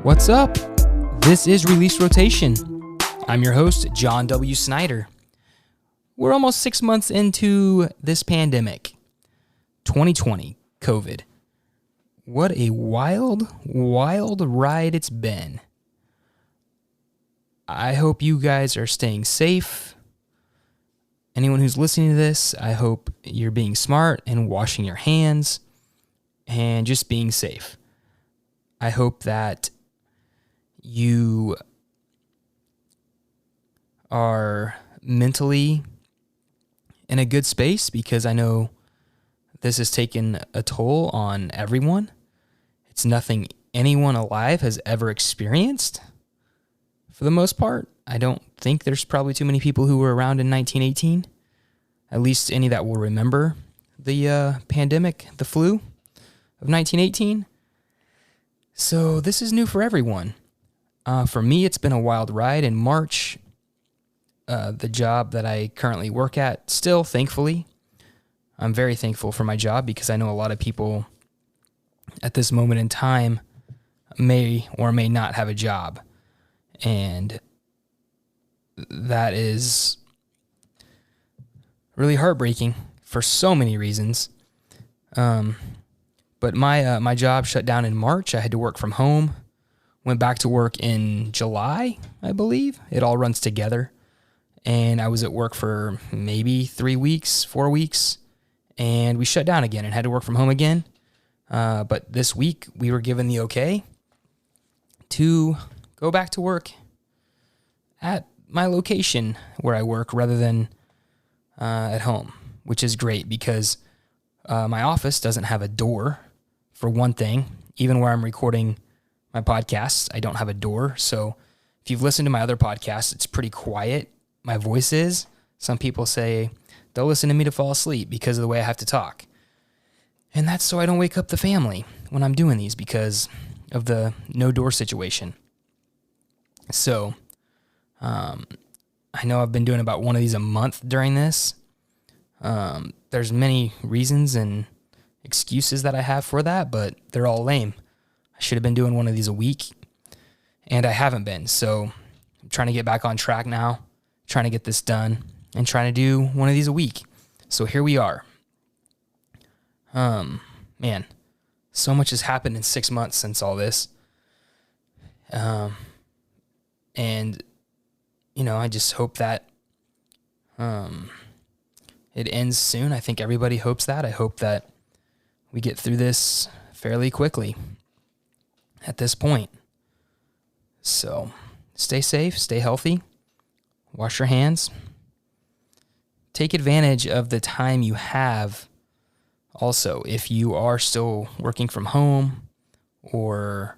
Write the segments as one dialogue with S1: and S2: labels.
S1: What's up? This is Release Rotation. I'm your host, John W. Snyder. We're almost 6 months into this pandemic. 2020, COVID. What a wild ride it's been. I hope you guys are staying safe. Anyone who's listening to this, I hope you're being smart and washing your hands and just being safe. I hope that you are mentally in a good space, because I know this has taken a toll on everyone. It's nothing anyone alive has ever experienced. For the most part, I don't think there's probably too many people who were around in 1918, at least any that will remember the pandemic, the flu of 1918. So this is new for everyone. For me, it's been a wild ride. In March, the job that I currently work at, still, thankfully, I'm very thankful for my job, because I know a lot of people at this moment in time may or may not have a job. And that is really heartbreaking for so many reasons. But my job shut down in March. I had to work from home. Went back to work in July, I believe. It all runs together. And I was at work for maybe 3 weeks, 4 weeks, and we shut down again and had to work from home again. But this week, we were given the okay to go back to work at my location where I work rather than at home, which is great, because my office doesn't have a door, for one thing. Even where I'm recording my podcasts, I don't have a door. So if you've listened to my other podcasts, it's pretty quiet. My voice is. Some people say they'll listen to me to fall asleep because of the way I have to talk. And that's so I don't wake up the family when I'm doing these, because of the no door situation. So I know I've been doing about one of these a month during this. There's many reasons and excuses that I have for that, but they're all lame. I should have been doing one of these a week, and I haven't been. So I'm trying to get back on track now, trying to get this done, and trying to do one of these a week. So here we are. Man, so much has happened in 6 months since all this. And, you know, I just hope that it ends soon. I think everybody hopes that. I hope that we get through this fairly quickly at this point. So stay safe, stay healthy, wash your hands. Take advantage of the time you have. Also, if you are still working from home, or,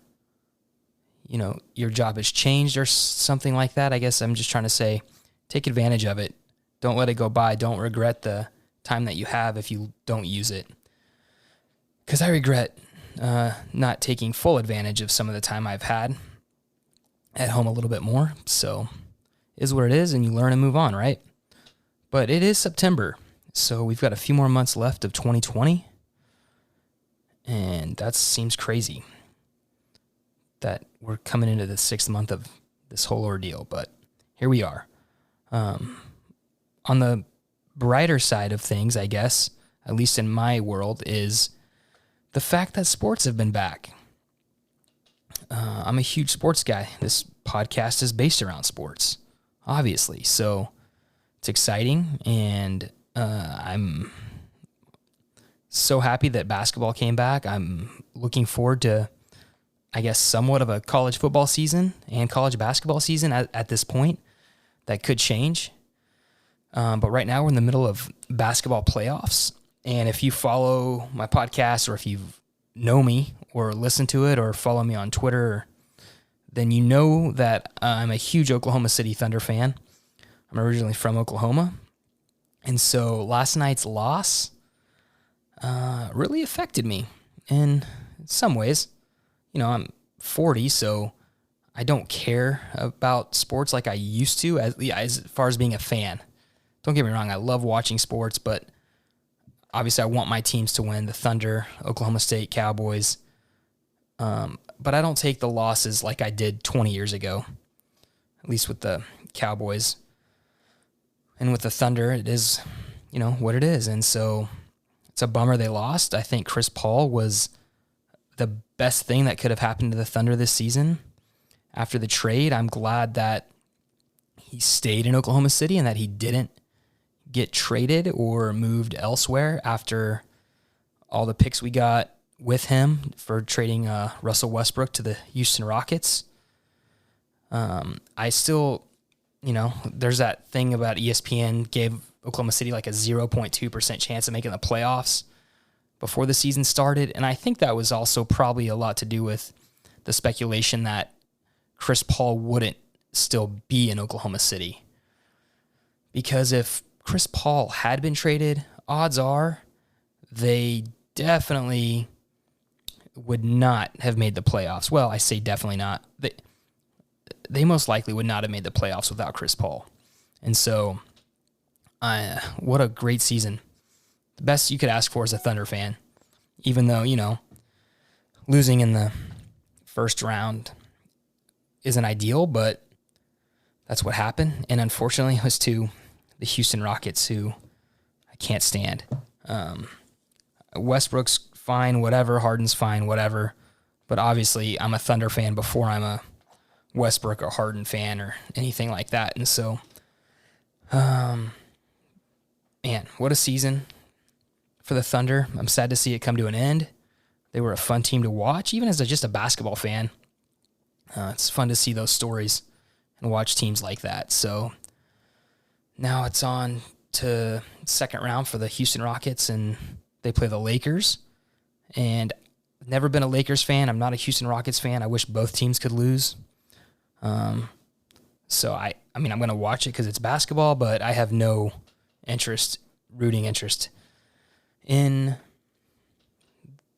S1: you know, your job has changed or something like that, I guess I'm just trying to say, take advantage of it. Don't let it go by. Don't regret the time that you have if you don't use it. Because I regret not taking full advantage of some of the time I've had at home a little bit more. So it is what it is, and you learn and move on, right? But it is September, so we've got a few more months left of 2020, and that seems crazy that we're coming into the 6th month of this whole ordeal, but here we are. On the brighter side of things, I guess, at least in my world, is the fact that sports have been back. I'm a huge sports guy. This podcast is based around sports, obviously. So it's exciting, and I'm so happy that basketball came back. I'm looking forward to, I guess, somewhat of a college football season and college basketball season at this point. That could change. But right now we're in the middle of basketball playoffs. And if you follow my podcast, or if you know me or listen to it or follow me on Twitter, then you know that I'm a huge Oklahoma City Thunder fan. I'm originally from Oklahoma. And so last night's loss really affected me in some ways. You know, I'm 40, so I don't care about sports like I used to, as far as being a fan. Don't get me wrong, I love watching sports, but obviously I want my teams to win, the Thunder, Oklahoma State, Cowboys. but I don't take the losses like I did 20 years ago, at least with the Cowboys. And with the Thunder, it is, what it is. And so it's a bummer they lost. I think Chris Paul was the best thing that could have happened to the Thunder this season. After the trade, I'm glad that he stayed in Oklahoma City and that he didn't get traded or moved elsewhere after all the picks we got with him for trading Russell Westbrook to the Houston Rockets. I still, there's that thing about ESPN gave Oklahoma City like a 0.2% chance of making the playoffs before the season started. And I think that was also probably a lot to do with the speculation that Chris Paul wouldn't still be in Oklahoma City. Because if Chris Paul had been traded, odds are they definitely would not have made the playoffs. Well, I say definitely not. They most likely would not have made the playoffs without Chris Paul. And so, what a great season. The best you could ask for as a Thunder fan. Even though, losing in the first round isn't ideal, but that's what happened. And unfortunately, it was to the Houston Rockets, who I can't stand. Westbrook's fine, whatever. Harden's fine, whatever. But obviously, I'm a Thunder fan before I'm a Westbrook or Harden fan or anything like that. And so, man, what a season for the Thunder. I'm sad to see it come to an end. They were a fun team to watch, even as just a basketball fan. It's fun to see those stories and watch teams like that. So now it's on to second round for the Houston Rockets, and they play the Lakers. And I've never been a Lakers fan. I'm not a Houston Rockets fan. I wish both teams could lose. So I'm going to watch it because it's basketball, but I have no rooting interest in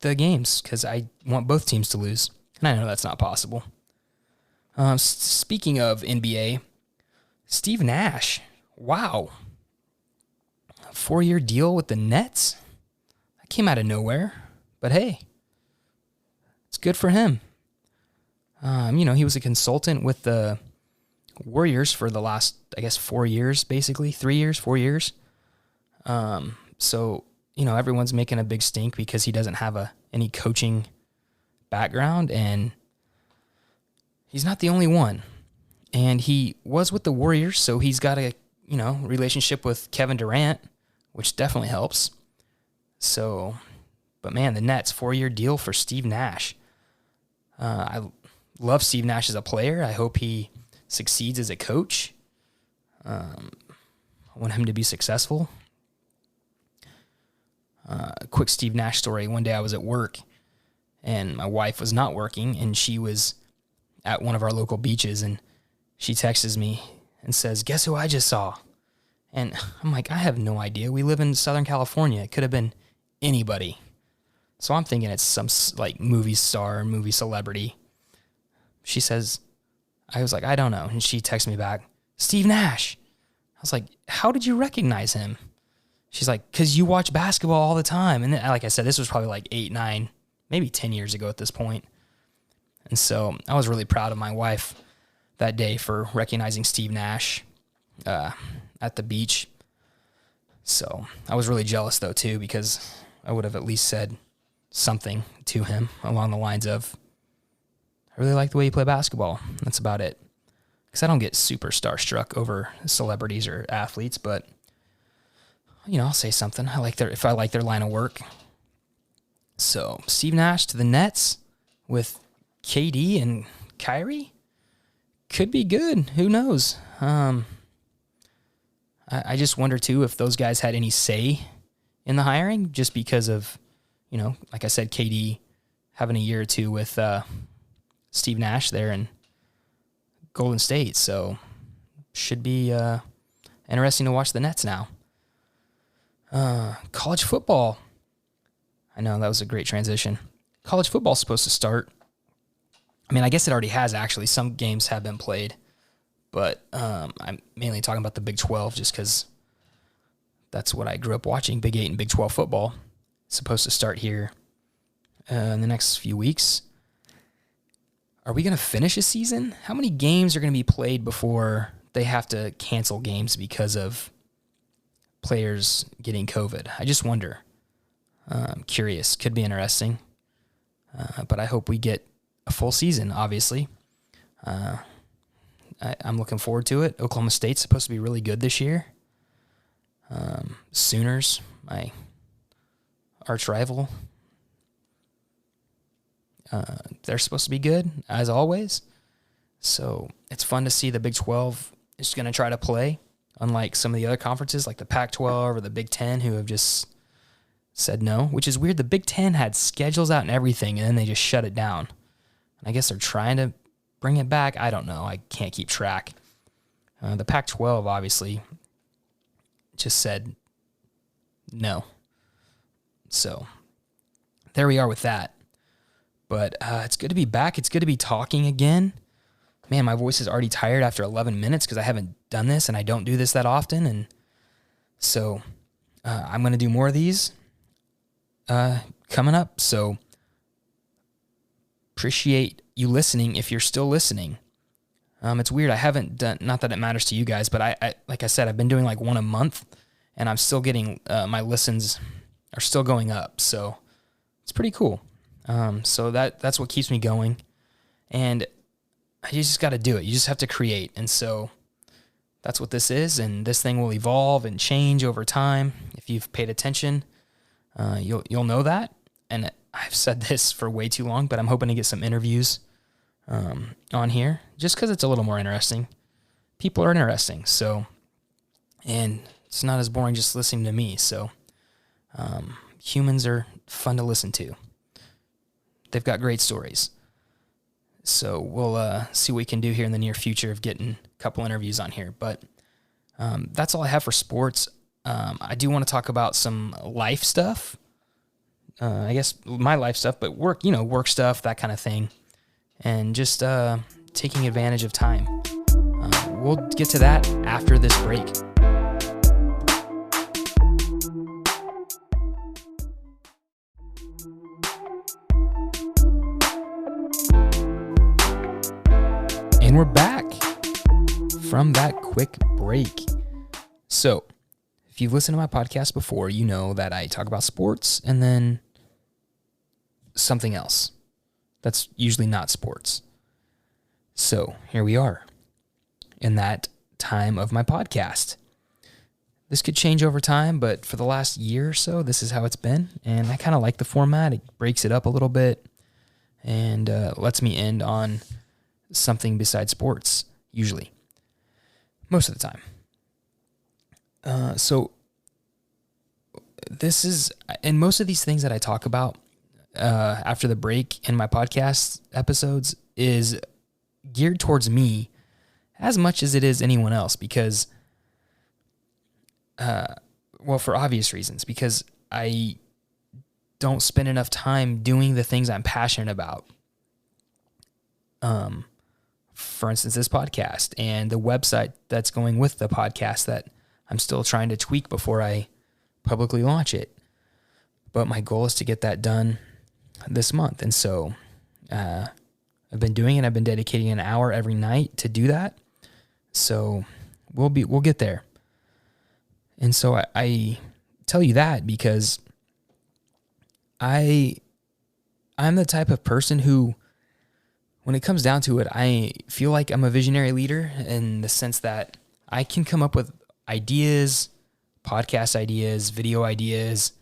S1: the games because I want both teams to lose. And I know that's not possible. Speaking of NBA, Steve Nash, wow. A 4-year deal with the Nets? That came out of nowhere, but hey, it's good for him. He was a consultant with the Warriors for the last, 4 years, basically. 3 years, 4 years. So, everyone's making a big stink because he doesn't have any coaching background, and he's not the only one. And he was with the Warriors, so he's got a, relationship with Kevin Durant, which definitely helps. So, but man, the Nets, 4-year deal for Steve Nash. I love Steve Nash as a player. I hope he succeeds as a coach. I want him to be successful. A quick Steve Nash story. One day I was at work, and my wife was not working, and she was at one of our local beaches, and she texts me and says, "Guess who I just saw?" And I'm like, I have no idea. We live in Southern California. It could have been anybody. So I'm thinking it's some movie star, movie celebrity. She says, I was like, I don't know. And she texts me back, "Steve Nash." I was like, how did you recognize him? She's like, "'Cause you watch basketball all the time." And then, like I said, this was probably 8, 9, maybe 10 years ago at this point. And so I was really proud of my wife that day for recognizing Steve Nash at the beach. So I was really jealous, though, too, because I would have at least said something to him along the lines of, "I really like the way you play basketball." That's about it. Because I don't get super starstruck over celebrities or athletes, but, I'll say something. If I like their line of work. So Steve Nash to the Nets with KD and Kyrie could be good. Who knows? I just wonder, too, if those guys had any say in the hiring, just because of, like I said, KD having a year or two with Steve Nash there in Golden State. So should be interesting to watch the Nets now. College football. I know that was a great transition. College football is supposed to start. I guess it already has, actually. Some games have been played. But I'm mainly talking about the Big 12 just because that's what I grew up watching, Big 8 and Big 12 football. It's supposed to start here in the next few weeks. are we going to finish a season? How many games are going to be played before they have to cancel games because of players getting COVID? I just wonder. I'm curious. Could be interesting. But I hope we get a full season, obviously. I'm looking forward to it. Oklahoma State's supposed to be really good this year. Sooners, my arch rival, they're supposed to be good, as always. So it's fun to see the Big 12 is going to try to play, unlike some of the other conferences like the Pac-12 or the Big 10 who have just said no, which is weird. The Big 10 had schedules out and everything, and then they just shut it down. And I guess they're trying to bring it back. I don't know. I can't keep track. The Pac-12 obviously just said no. So there we are with that. But it's good to be back. It's good to be talking again. Man, my voice is already tired after 11 minutes because I haven't done this, and I don't do this that often. And so I'm going to do more of these coming up. So appreciate you listening if you're still listening. It's weird. I haven't done, not that it matters to you guys, but I like I said, I've been doing like one a month, and I'm still getting, my listens are still going up. So it's pretty cool. So that's what keeps me going. And you just got to do it. You just have to create. And so that's what this is. And this thing will evolve and change over time. If you've paid attention, you'll know that. And I've said this for way too long, but I'm hoping to get some interviews on here just because it's a little more interesting. People are interesting. So, and it's not as boring just listening to me. So, humans are fun to listen to. They've got great stories. So we'll see what we can do here in the near future of getting a couple interviews on here. But that's all I have for sports. I do want to talk about some life stuff. I guess my life stuff, but work stuff, that kind of thing. And just taking advantage of time. We'll get to that after this break. And we're back from that quick break. So, if you've listened to my podcast before, you know that I talk about sports and then something else that's usually not sports. So, here we are in that time of my podcast. This could change over time, but for the last year or so, this is how it's been. And I kind of like the format. It breaks it up a little bit and lets me end on something besides sports, usually. Most of the time. So this is, and most of these things that I talk about after the break in my podcast episodes is geared towards me as much as it is anyone else because, for obvious reasons, because I don't spend enough time doing the things I'm passionate about. For instance, this podcast and the website that's going with the podcast that I'm still trying to tweak before I publicly launch it. But my goal is to get that done this month. And so I've been doing it. I've been dedicating an hour every night to do that. So we'll get there. And so I tell you that because I'm the type of person who, when it comes down to it, I feel like I'm a visionary leader in the sense that I can come up with ideas, podcast ideas, video ideas,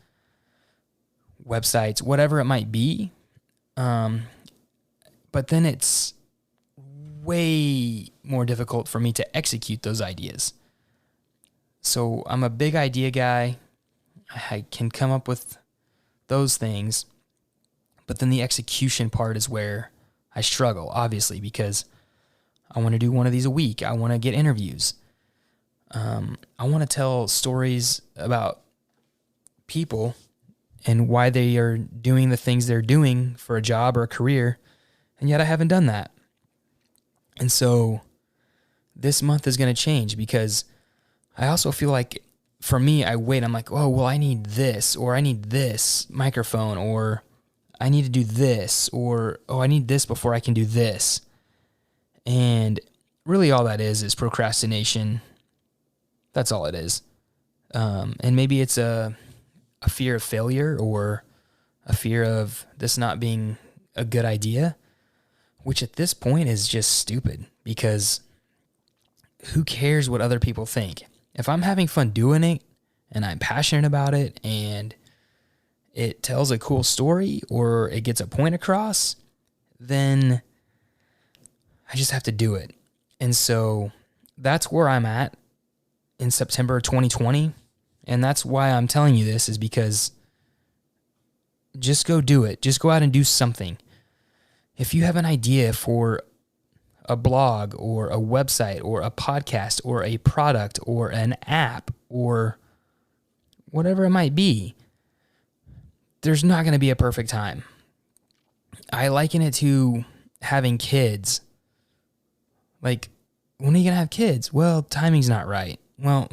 S1: websites, whatever it might be. But then it's way more difficult for me to execute those ideas. So I'm a big idea guy. I can come up with those things. But then the execution part is where I struggle, obviously, because I want to do one of these a week. I want to get interviews. I want to tell stories about people and why they are doing the things they're doing for a job or a career, and yet I haven't done that. And so this month is going to change because I also feel like for me, I'm like, oh, well, I need this, or I need this microphone, or I need to do this, or, oh, I need this before I can do this. And really all that is procrastination. That's all it is. And maybe it's a fear of failure or a fear of this not being a good idea, which at this point is just stupid, because who cares what other people think? If I'm having fun doing it and I'm passionate about it and it tells a cool story or it gets a point across, then I just have to do it. And so that's where I'm at in September 2020. And that's why I'm telling you this, is because just go do it. Just go out and do something. If you have an idea for a blog or a website or a podcast or a product or an app or whatever it might be, there's not going to be a perfect time. I liken it to having kids. Like, when are you going to have kids? Well, timing's not right. Well,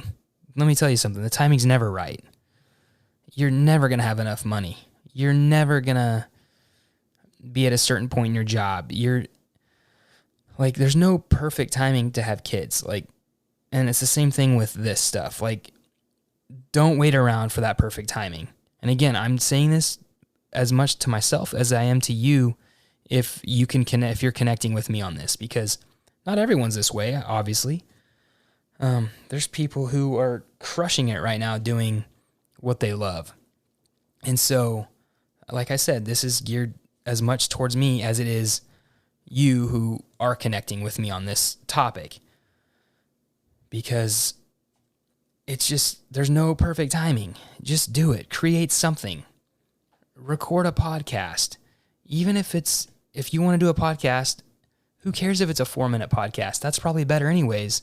S1: let me tell you something. The timing's never right. You're never going to have enough money. You're never going to be at a certain point in your job. There's no perfect timing to have kids. And it's the same thing with this stuff. Don't wait around for that perfect timing. And again, I'm saying this as much to myself as I am to you, if you can connect, if you're connecting with me on this, because not everyone's this way, obviously. There's people who are crushing it right now doing what they love. And so, like I said, this is geared as much towards me as it is you who are connecting with me on this topic. Because it's just, there's no perfect timing. Just do it. Create something. Record a podcast. Even if you want to do a podcast, who cares if it's a 4-minute podcast? That's probably better anyways,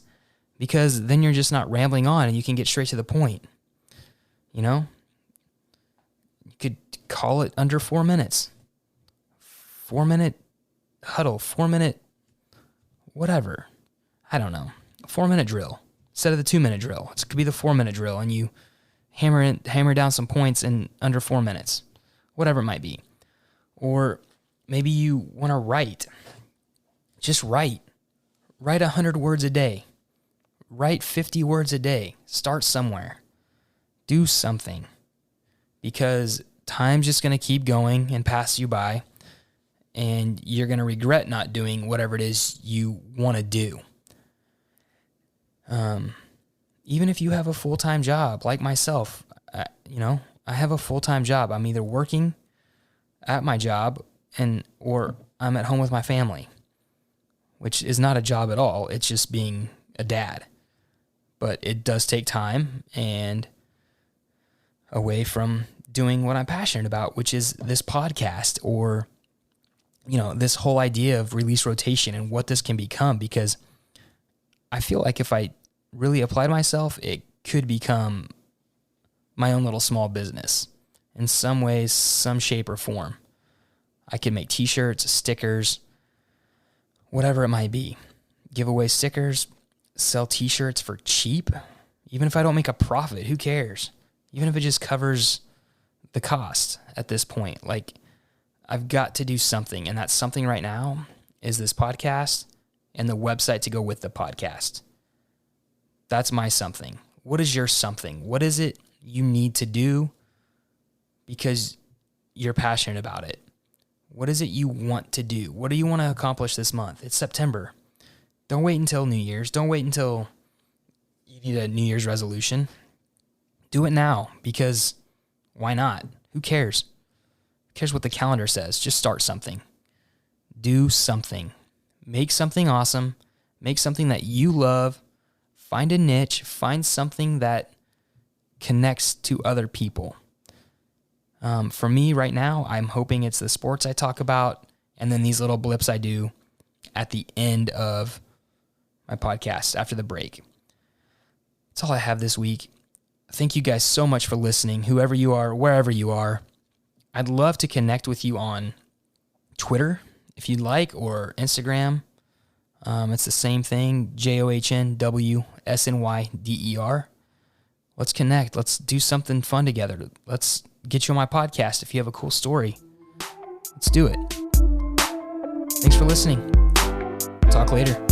S1: because then you're just not rambling on and you can get straight to the point. You know? You could call it under 4 minutes. 4-minute huddle, 4-minute whatever. I don't know. 4-minute drill instead of the 2-minute drill. It could be the 4-minute drill, and you hammer down some points in under 4 minutes, whatever it might be. Or maybe you want to write. Just write. Write 100 words a day. Write 50 words a day. Start somewhere. Do something. Because time's just going to keep going and pass you by, and you're going to regret not doing whatever it is you want to do. Even if you have a full-time job, like myself, I have a full-time job. I'm either working at my job or I'm at home with my family, which is not a job at all. It's just being a dad. But it does take time and away from doing what I'm passionate about, which is this podcast, or, this whole idea of release rotation and what this can become, because I feel like if I really applied myself, it could become my own little small business in some ways, some shape or form. I could make t-shirts, stickers, whatever it might be. Give away stickers, sell t-shirts for cheap. Even if I don't make a profit, who cares? Even if it just covers the cost at this point. I've got to do something, and that something right now is this podcast and the website to go with the podcast. That's my something. What is your something? What is it you need to do because you're passionate about it? What is it you want to do? What do you want to accomplish this month? It's September. Don't wait until New Year's. Don't wait until you need a New Year's resolution. Do it now, because why not? Who cares? Who cares what the calendar says? Just start something. Do something. Make something awesome. Make something that you love. Find a niche. Find something that connects to other people. For me right now, I'm hoping it's the sports I talk about and then these little blips I do at the end of my podcast after the break. That's all I have this week. Thank you guys so much for listening, whoever you are, wherever you are. I'd love to connect with you on Twitter if you'd like, or Instagram. It's the same thing, JOHNWSNYDER. Let's connect. Let's do something fun together. Let's get you on my podcast if you have a cool story. Let's do it. Thanks for listening. Talk later.